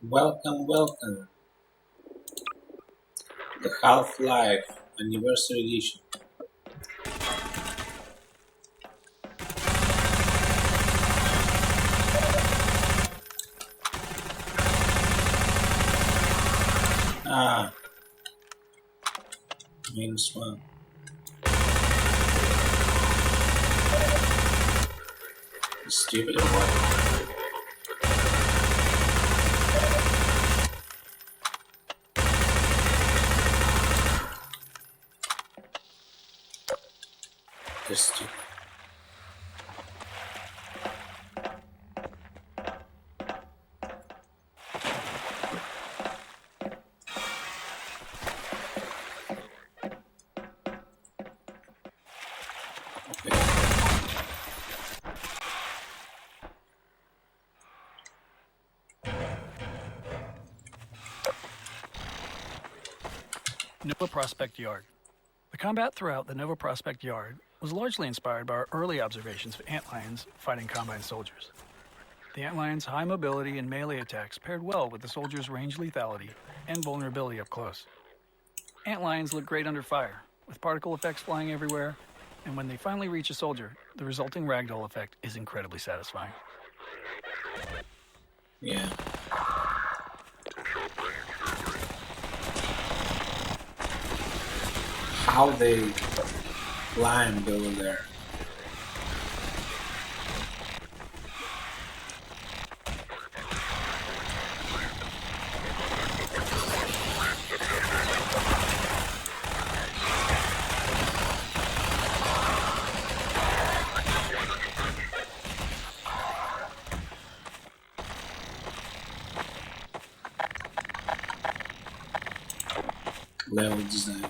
Welcome, welcome. The Half-Life Anniversary Edition. Ah, -1. Stupid or what? They're stupid. Okay. Nova Prospect Yard. The combat throughout the Nova Prospect Yard was largely inspired by our early observations of antlions fighting Combine soldiers. The antlions' high mobility and melee attacks paired well with the soldiers' range lethality and vulnerability up close. Antlions look great under fire, with particle effects flying everywhere, and when they finally reach a soldier, the resulting ragdoll effect is incredibly satisfying. Yeah. How they climbed over there. Level design.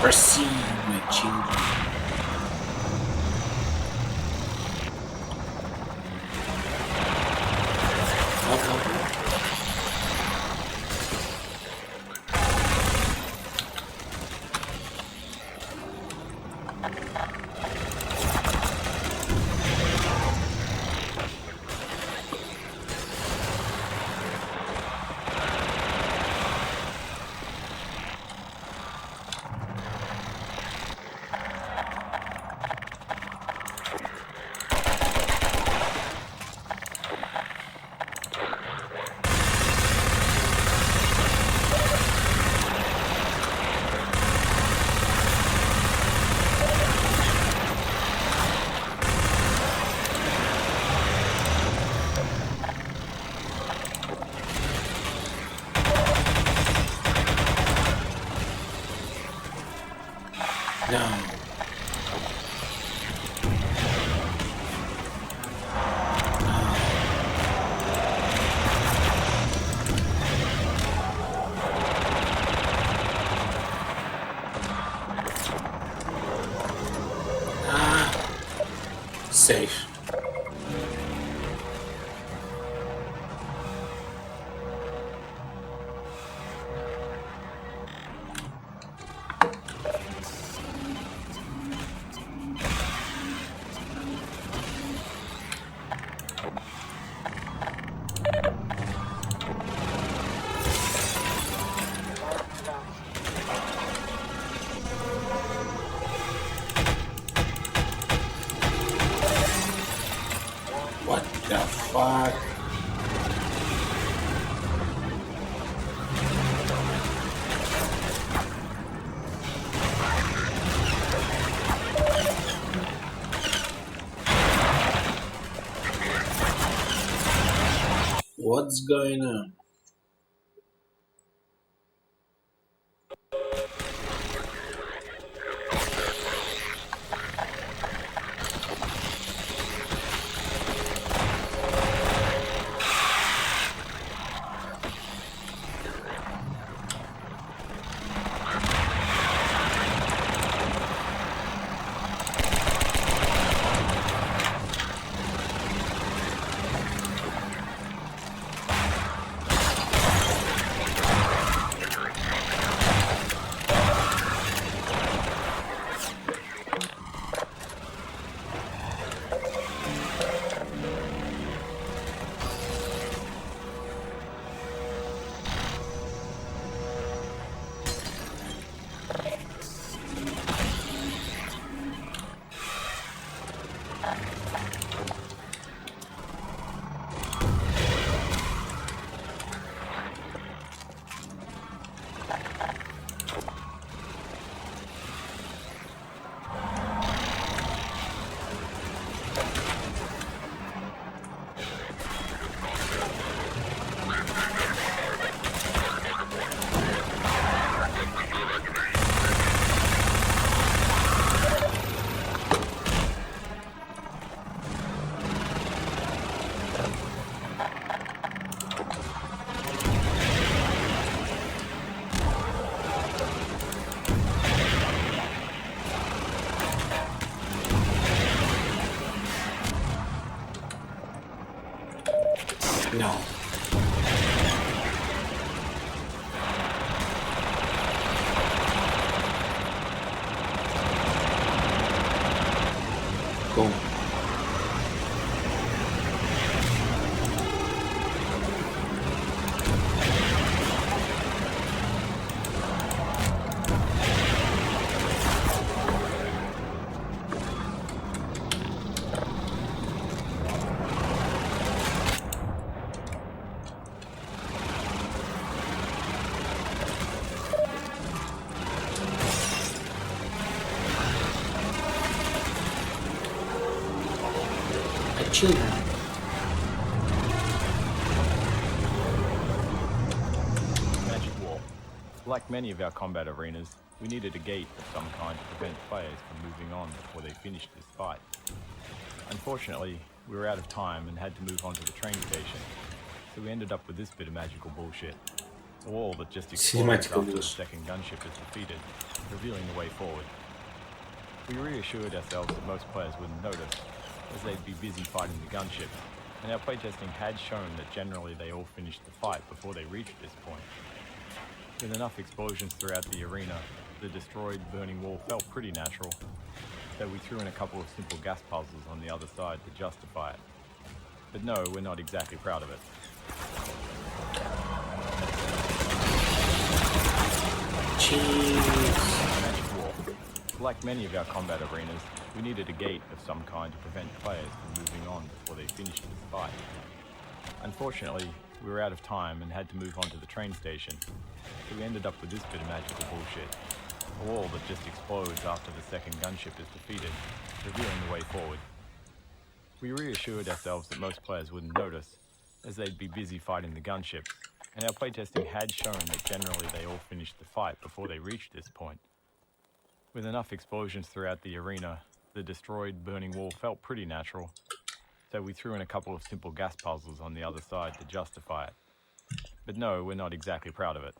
Perceive my children. Welcome. No. Safe. What the fuck? What's going on? No. Boom. Children. Magic Wall. Like many of our combat arenas, we needed a gate of some kind to prevent players from moving on before they finished this fight. Unfortunately, we were out of time and had to move on to the train station, so we ended up with this bit of magical bullshit. A wall that just explodes after the second gunship is defeated, revealing the way forward. We reassured ourselves that most players wouldn't notice, as they'd be busy fighting the gunship, and our playtesting had shown that generally they all finished the fight before they reached this point. With enough explosions throughout the arena, the destroyed, burning wall felt pretty natural, so we threw in a couple of simple gas puzzles on the other side to justify it. But no, we're not exactly proud of it. Jeez. Wall. Like many of our combat arenas, we needed a gate of some kind to prevent players from moving on before they finished this fight. Unfortunately, we were out of time and had to move on to the train station, so we ended up with this bit of magical bullshit. A wall that just explodes after the second gunship is defeated, revealing the way forward. We reassured ourselves that most players wouldn't notice, as they'd be busy fighting the gunships, and our playtesting had shown that generally they all finished the fight before they reached this point. With enough explosions throughout the arena, the destroyed, burning wall felt pretty natural, so we threw in a couple of simple gas puzzles on the other side to justify it. But no, we're not exactly proud of it.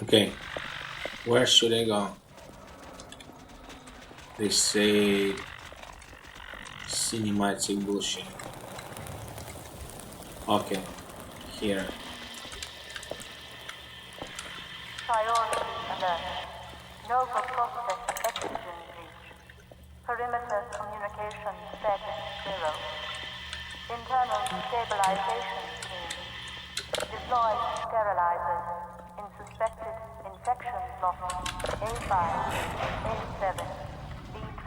Okay, where should I go? They say cinematic bullshit. Okay, here. Priority alert. Nova Prospect oxygen breach. Perimeter communication status 0. Internal stabilization team. Deploy sterilizers in suspected infection block A5, A7, B2.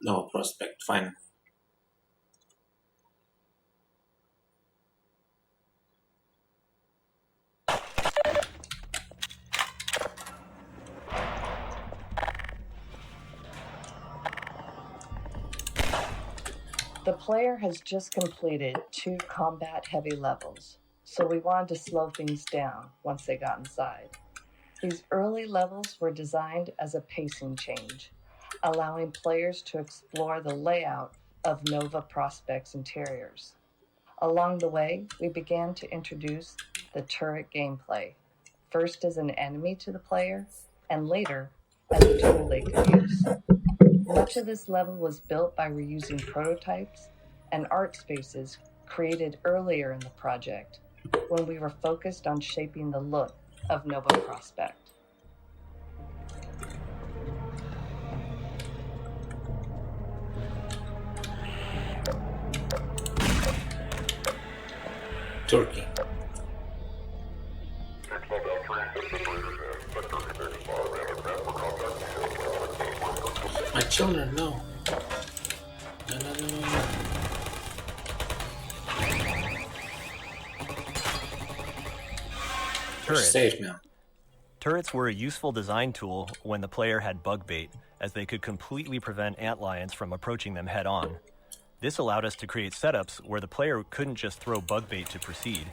No prospect, fine. The player has just completed 2 combat-heavy levels, so we wanted to slow things down once they got inside. These early levels were designed as a pacing change, allowing players to explore the layout of Nova Prospect's interiors. Along the way, we began to introduce the turret gameplay, first as an enemy to the player, and later as a tool they could use. Much of this level was built by reusing prototypes and art spaces created earlier in the project, when we were focused on shaping the look of Nova Prospect. Turkey. My children, no. No. You're safe now. Turrets were a useful design tool when the player had bug bait, as they could completely prevent antlions from approaching them head-on. This allowed us to create setups where the player couldn't just throw bug bait to proceed.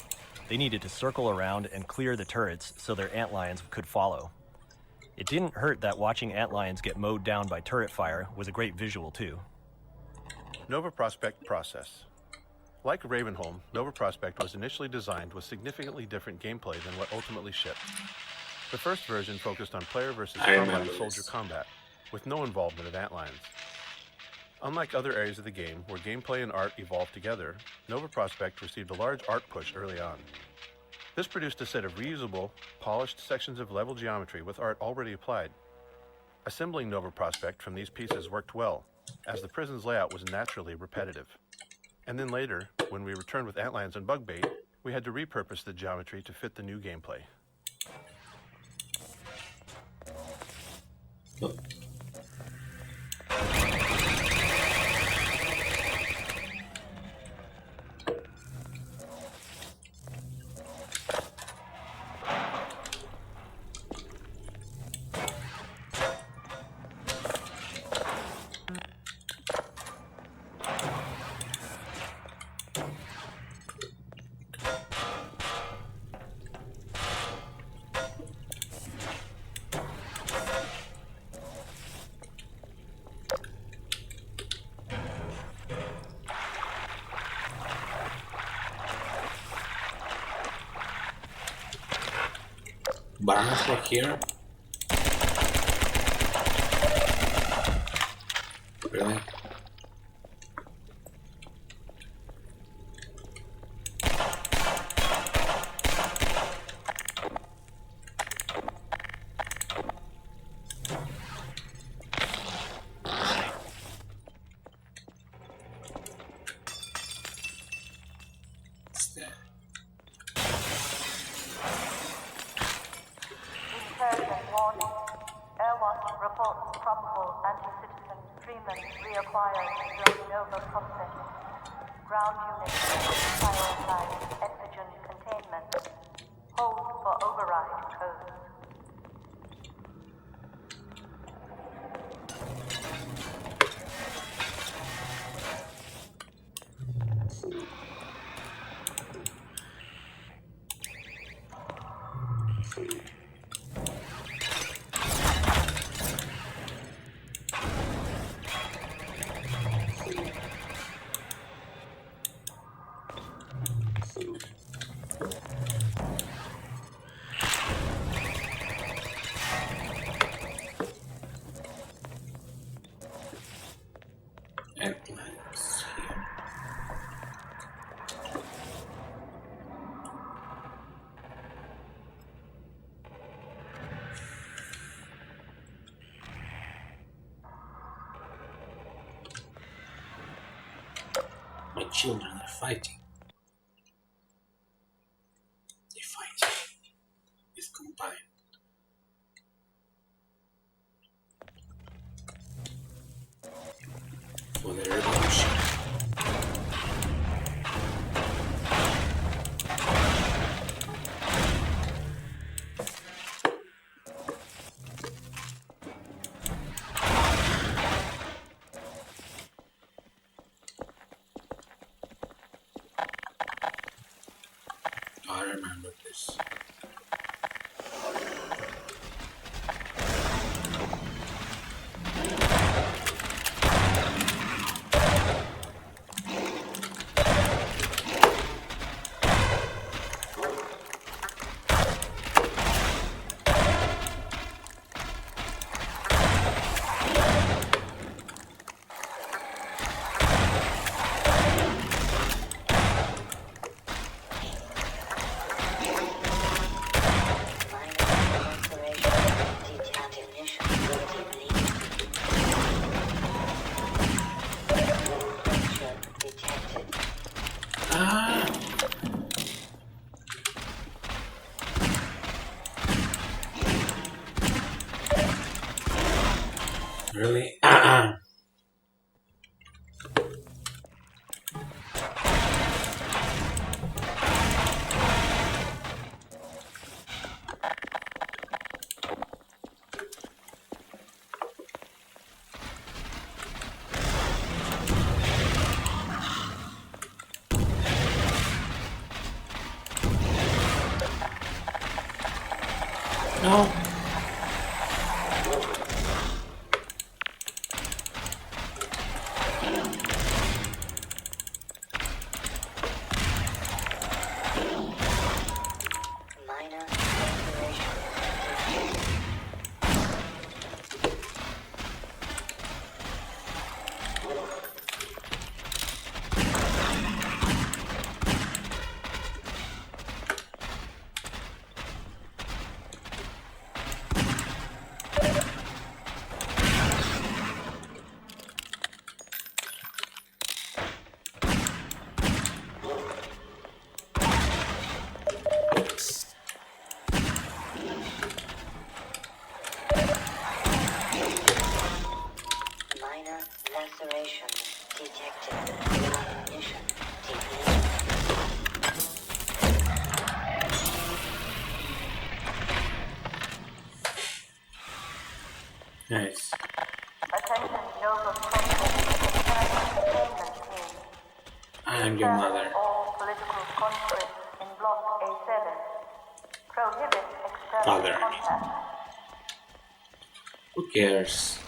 They needed to circle around and clear the turrets so their antlions could follow. It didn't hurt that watching antlions get mowed down by turret fire was a great visual too. Nova Prospekt process. Like Ravenholm, Nova Prospekt was initially designed with significantly different gameplay than what ultimately shipped. The first version focused on player versus frontline soldier combat, with no involvement of Antlions. Unlike other areas of the game where gameplay and art evolved together, Nova Prospekt received a large art push early on. This produced a set of reusable, polished sections of level geometry with art already applied. Assembling Nova Prospekt from these pieces worked well, as the prison's layout was naturally repetitive. And then later, when we returned with Antlions and Bugbait, we had to repurpose the geometry to fit the new gameplay. Bananas for here? Really? What's that? Incursion warning. Airwatch reports probable anti-citizen Freeman reacquired during Nova Prospekt. Ground units prioritize exogen containment. Hold for override codes. Eggplants here. My children are fighting. They fight with combined. For the revolution. I remember this. Ah! Really? No. Nice. Attention Nova Prospect Containment Team. I am your mother. All political conscripts in Block A7. Prohibit external Father. contact. Who cares?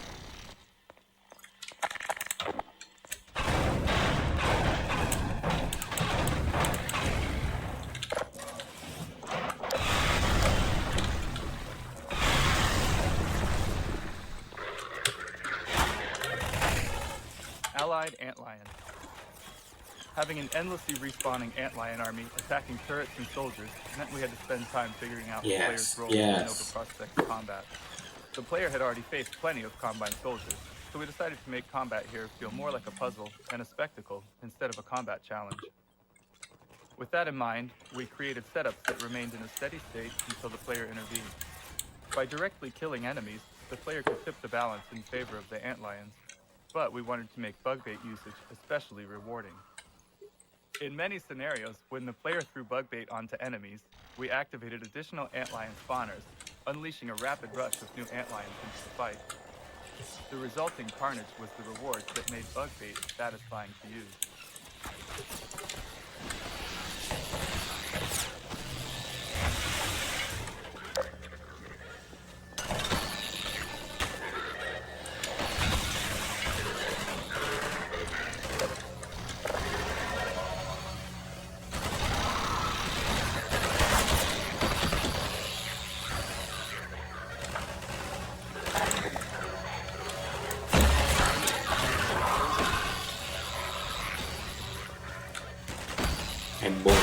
Allied Antlion. Having an endlessly respawning Antlion army attacking turrets and soldiers meant we had to spend time figuring out the player's role in Nova Prospect combat. The player had already faced plenty of Combine soldiers, so we decided to make combat here feel more like a puzzle and a spectacle instead of a combat challenge. With that in mind, we created setups that remained in a steady state until the player intervened. By directly killing enemies, the player could tip the balance in favor of the Antlions, but we wanted to make bug bait usage especially rewarding. In many scenarios, when the player threw bug bait onto enemies, we activated additional Antlion spawners, unleashing a rapid rush of new Antlions into the fight. The resulting carnage was the reward that made bug bait satisfying to use. And boom.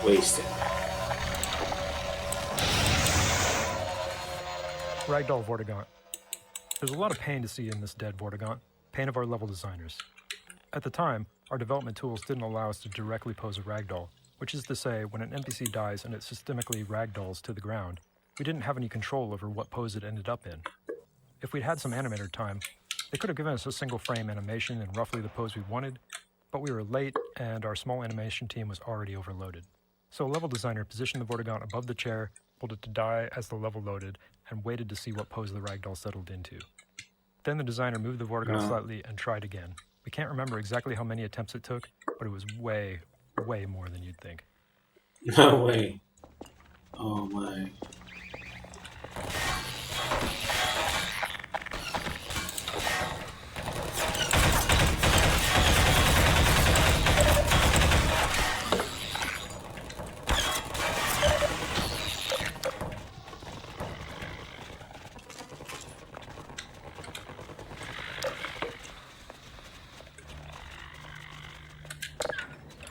Wasted. Ragdoll Vortigaunt. There's a lot of pain to see in this dead Vortigaunt, pain of our level designers. At the time, our development tools didn't allow us to directly pose a ragdoll, which is to say, when an NPC dies and it systemically ragdolls to the ground, we didn't have any control over what pose it ended up in. If we'd had some animator time, they could have given us a single frame animation in roughly the pose we wanted, but we were late and our small animation team was already overloaded. So a level designer positioned the Vortigaunt above the chair, pulled it to die as the level loaded, and waited to see what pose the ragdoll settled into. Then the designer moved the Vortigaunt slightly and tried again. We can't remember exactly how many attempts it took, but it was way, way more than you'd think. No way. Oh my.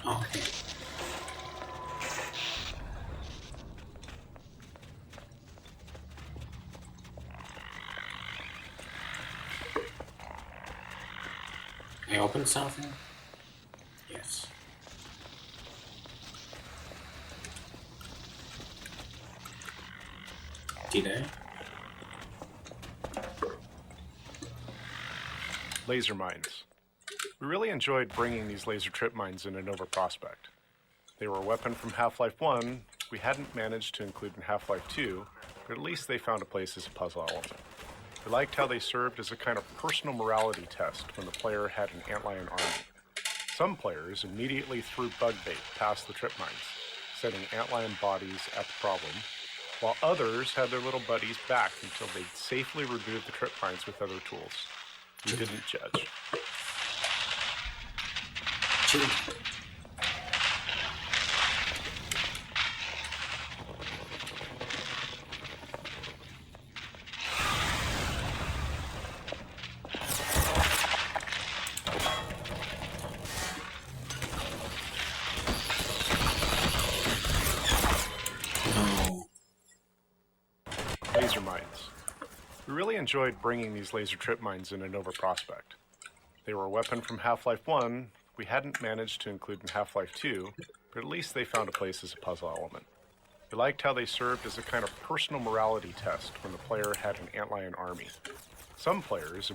Okay. I opened something? Yes. Did I? Laser mines. We really enjoyed bringing these laser trip mines into Nova Prospect. They were a weapon from Half-Life 1 we hadn't managed to include in Half-Life 2, but at least they found a place as a puzzle element. We liked how they served as a kind of personal morality test when the player had an Antlion army. Some players immediately threw bug bait past the trip mines, setting Antlion bodies at the problem, while others had their little buddies back until they'd safely removed the trip mines with other tools. We didn't judge. Chill. No. Laser mines. We really enjoyed bringing these laser trip mines into Nova Prospect. They were a weapon from Half-Life 1 we hadn't managed to include in Half-Life 2, but at least they found a place as a puzzle element. We liked how they served as a kind of personal morality test when the player had an antlion army. Some players...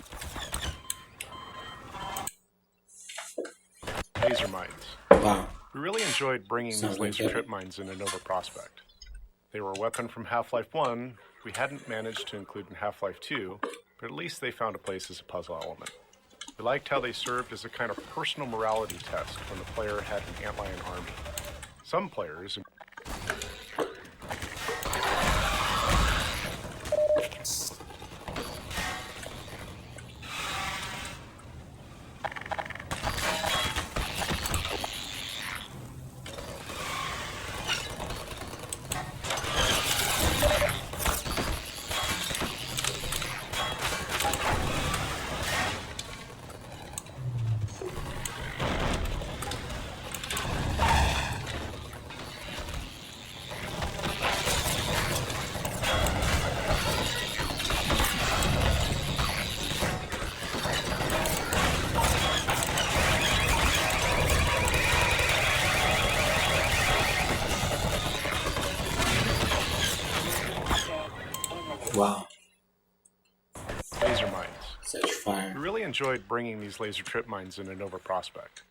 Laser mines. Wow. We really enjoyed bringing Sounds these like laser heavy. trip mines into Nova Prospect. They were a weapon from Half-Life 1 we hadn't managed to include in Half-Life 2, but at least they found a place as a puzzle element. We liked how they served as a kind of personal morality test when the player had an antlion army. Some players... Wow. Laser mines. Such fire. We really enjoyed bringing these laser trip mines into Nova Prospect.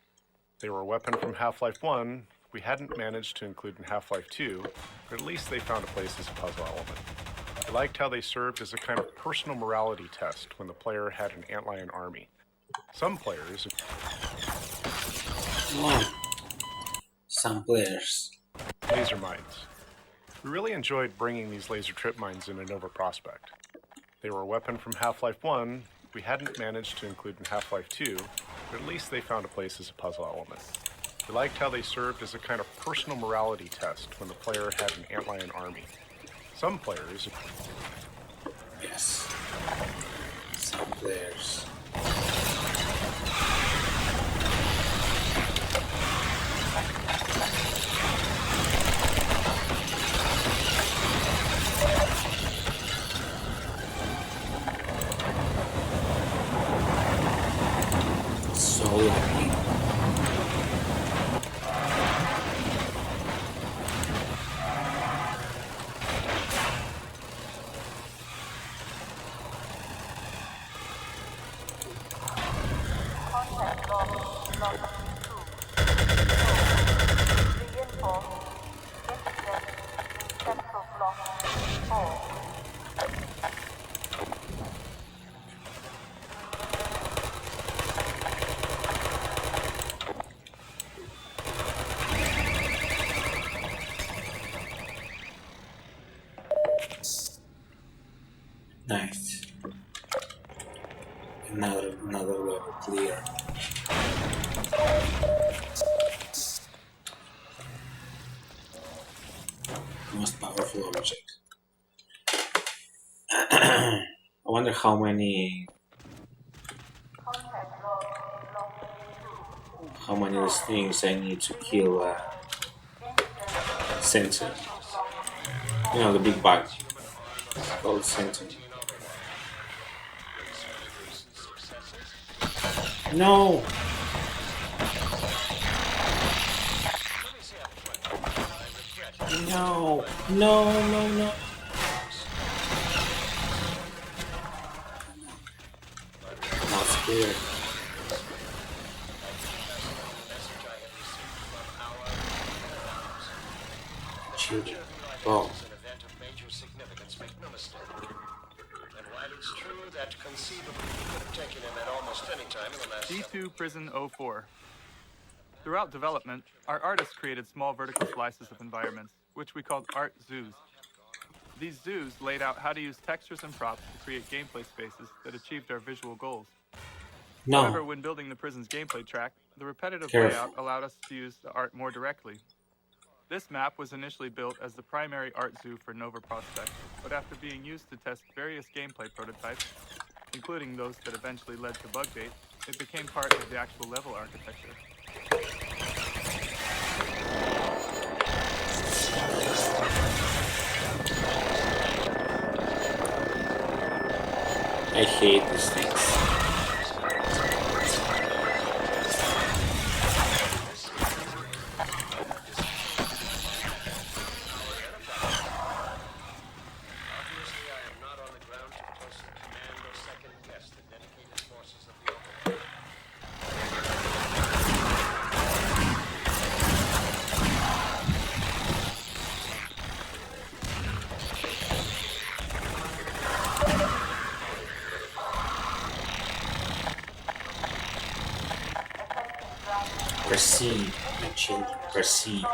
They were a weapon from Half-Life 1 we hadn't managed to include in Half-Life 2, but at least they found a place as a puzzle element. We liked how they served as a kind of personal morality test when the player had an antlion army. Some players... Wow. Some players. Laser mines. We really enjoyed bringing these laser trip mines into Nova Prospect. They were a weapon from Half-Life 1 we hadn't managed to include in Half-Life 2, but at least they found a place as a puzzle element. We liked how they served as a kind of personal morality test when the player had an antlion army. Some players... Yes. Some players. So lucky. Contact log, log 2. Reinforce. Intercept. Central block 4. Nice. Another level clear. Most powerful object. I wonder how many of these things I need to kill Sentient. You know, the big bug. It's called Sentient. No! No! No! Not scared. Children. Oh. D2 Prison 04. Throughout development, our artists created small vertical slices of environments, which we called art zoos. These zoos laid out how to use textures and props to create gameplay spaces that achieved our visual goals. No. However, when building the prison's gameplay track, the repetitive Careful. layout allowed us to use the art more directly. This map was initially built as the primary art zoo for Nova Prospect, but after being used to test various gameplay prototypes, including those that eventually led to Bugbait, it became part of the actual level architecture. I hate these things. Proceed, my children, proceed.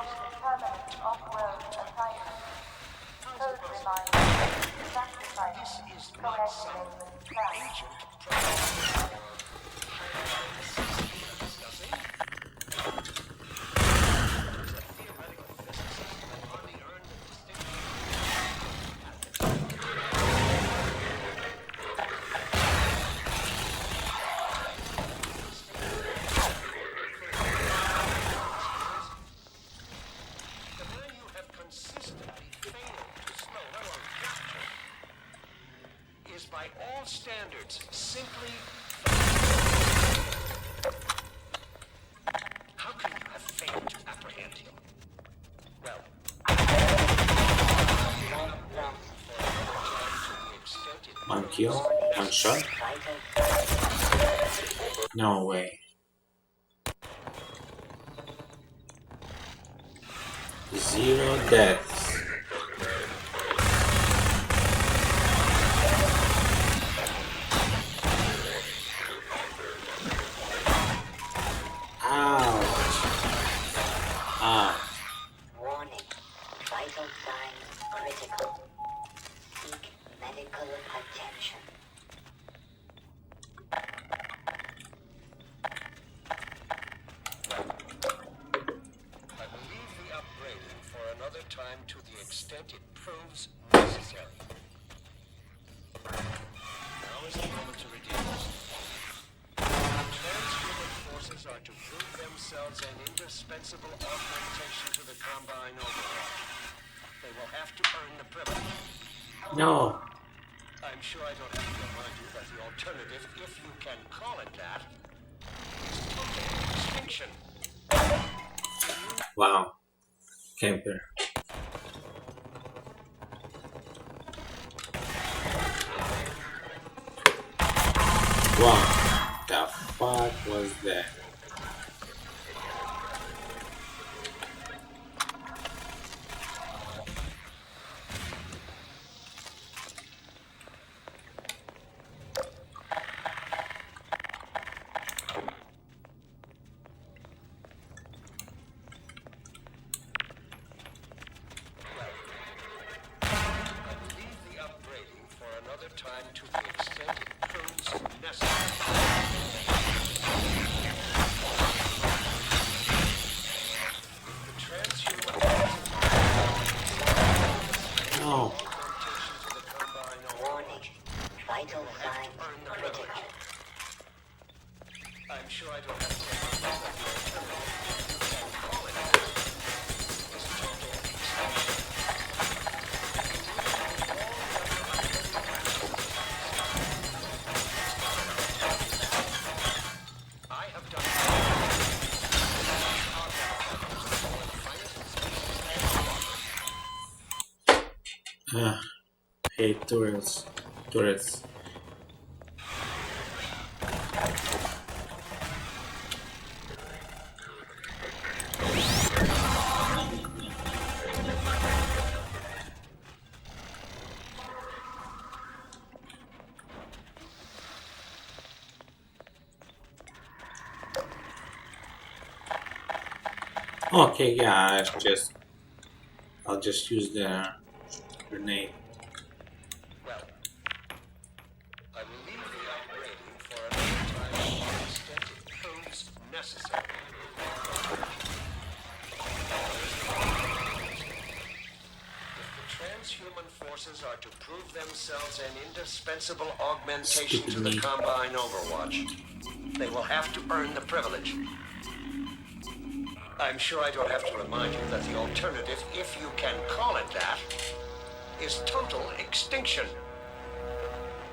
By all standards, simply... How can you have failed to apprehend him? Well... One kill, one shot. No way. Zero deaths. Warning. Vital signs critical. Seek medical attention. I will leave the upgrading for another time to the extent it proves necessary. Now is the moment to redeem this. Transhuman forces are to prove themselves an indispensable augmentation to the Combine overlord. They will have to earn the privilege. No. I'm sure I don't have to remind you that the alternative, if you can call it that, is total extinction. Wow. Camper. Wow. The fuck was that? Time to the extent it proves necessary. The transhuman No. Warning. Vital signs critical. I'm sure I don't have to remind you that the alternative, call it, is total extinction. Hey, turrets. Turrets. Okay, yeah, I'll just use the grenade. Well, I will leave the upgrading for another time to the extent it proves necessary. If the transhuman forces are to prove themselves an indispensable augmentation to the Combine Overwatch, they will have to earn the privilege. I'm sure I don't have to remind you that the alternative, if you can call it that, is total extinction.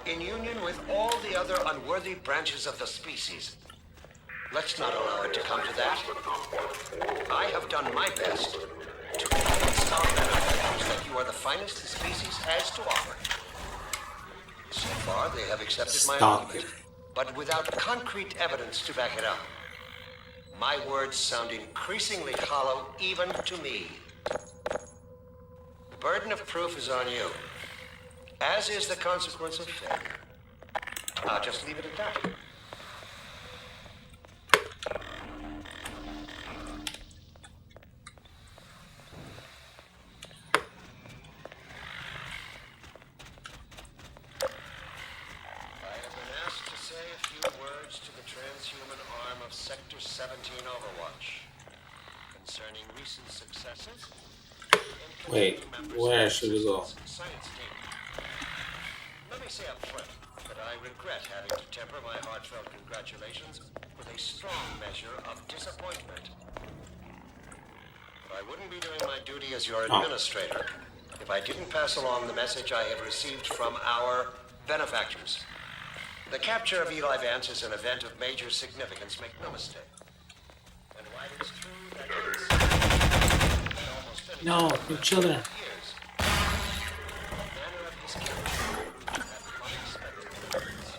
In union with all the other unworthy branches of the species. Let's not allow it to come to that. I have done my best to convince our benefactors that you are the finest the species has to offer. So far, they have accepted my argument, but without concrete evidence to back it up. My words sound increasingly hollow even to me. The burden of proof is on you, as is the consequence of failure. I'll just leave it at that. reports to the transhuman arm of Sector 17 Overwatch concerning recent successes. Wait, where should we go? Science team. Let me say up front that I regret having to temper my heartfelt congratulations with a strong measure of disappointment. But I wouldn't be doing my duty as your administrator if I didn't pass along the message I have received from our benefactors. The capture of Eli Vance is an event of major significance, make no mistake. And while it's true that it's No, your children. years, the manner of his killing had unexpected results.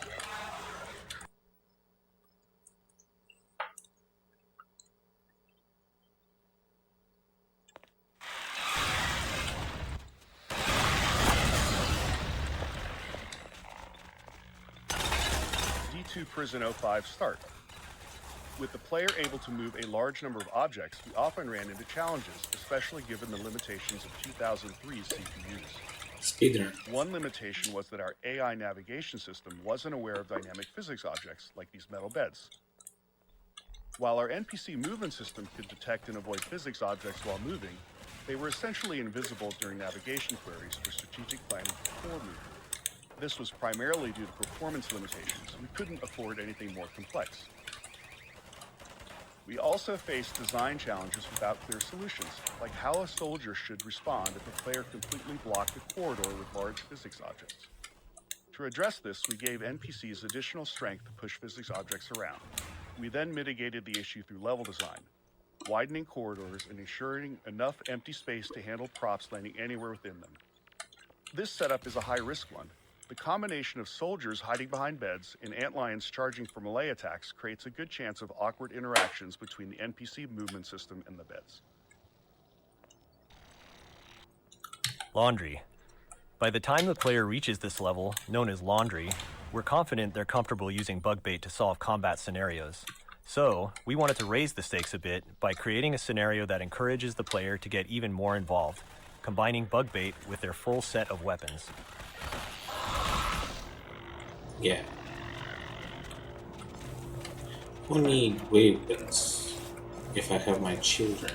D2 Prison 05 start. With the player able to move a large number of objects, we often ran into challenges, especially given the limitations of 2003's CPUs. Speedrun. One limitation was that our AI navigation system wasn't aware of dynamic physics objects, like these metal beds. While our NPC movement system could detect and avoid physics objects while moving, they were essentially invisible during navigation queries for strategic planning before movement. This was primarily due to performance limitations. We couldn't afford anything more complex. We also faced design challenges without clear solutions, like how a soldier should respond if a player completely blocked a corridor with large physics objects. To address this, we gave NPCs additional strength to push physics objects around. We then mitigated the issue through level design, widening corridors and ensuring enough empty space to handle props landing anywhere within them. This setup is a high-risk one. The combination of soldiers hiding behind beds and antlions charging for melee attacks creates a good chance of awkward interactions between the NPC movement system and the beds. Laundry. By the time the player reaches this level, known as Laundry, we're confident they're comfortable using bug bait to solve combat scenarios. So, we wanted to raise the stakes a bit by creating a scenario that encourages the player to get even more involved, combining bug bait with their full set of weapons. Yeah. Who need weapons if I have my children?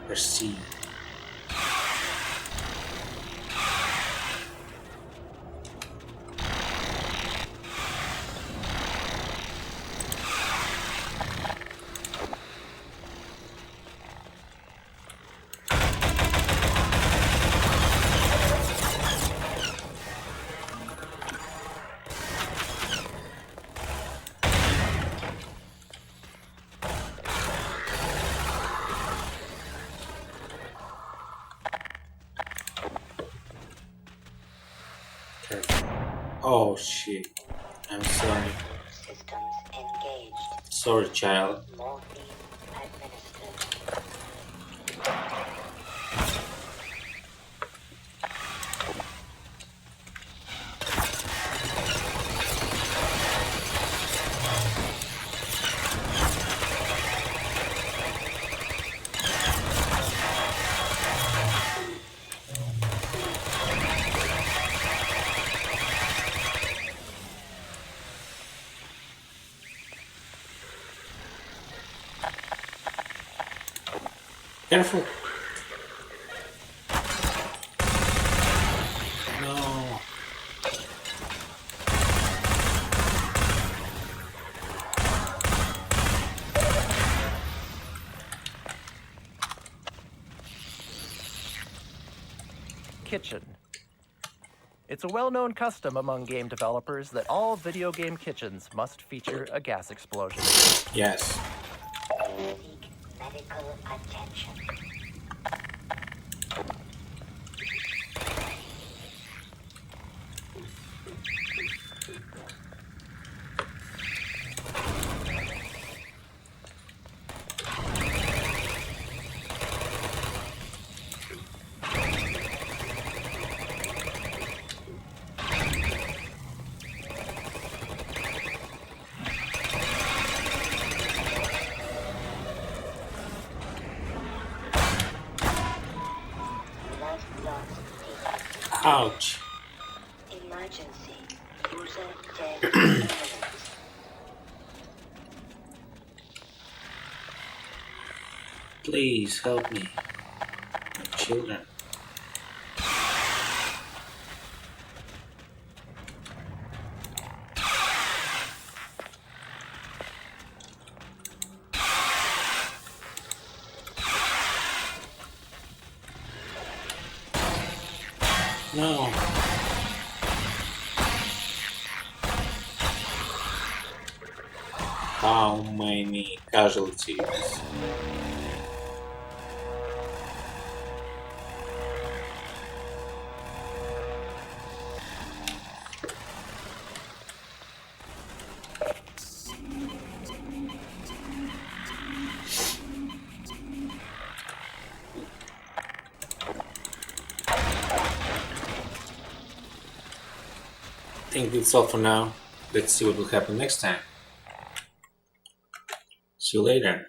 Or see. Oh shit. I'm sorry. Systems engaged. Sorry, child. Morphine administered. Careful. No. Kitchen. It's a well-known custom among game developers that all video game kitchens must feature a gas explosion. Yes. Seek medical attention. Ouch. Emergency. User dead imminent. Please help me. My children. No. How many casualties? I think that's all for now. Let's see what will happen next time. See you later.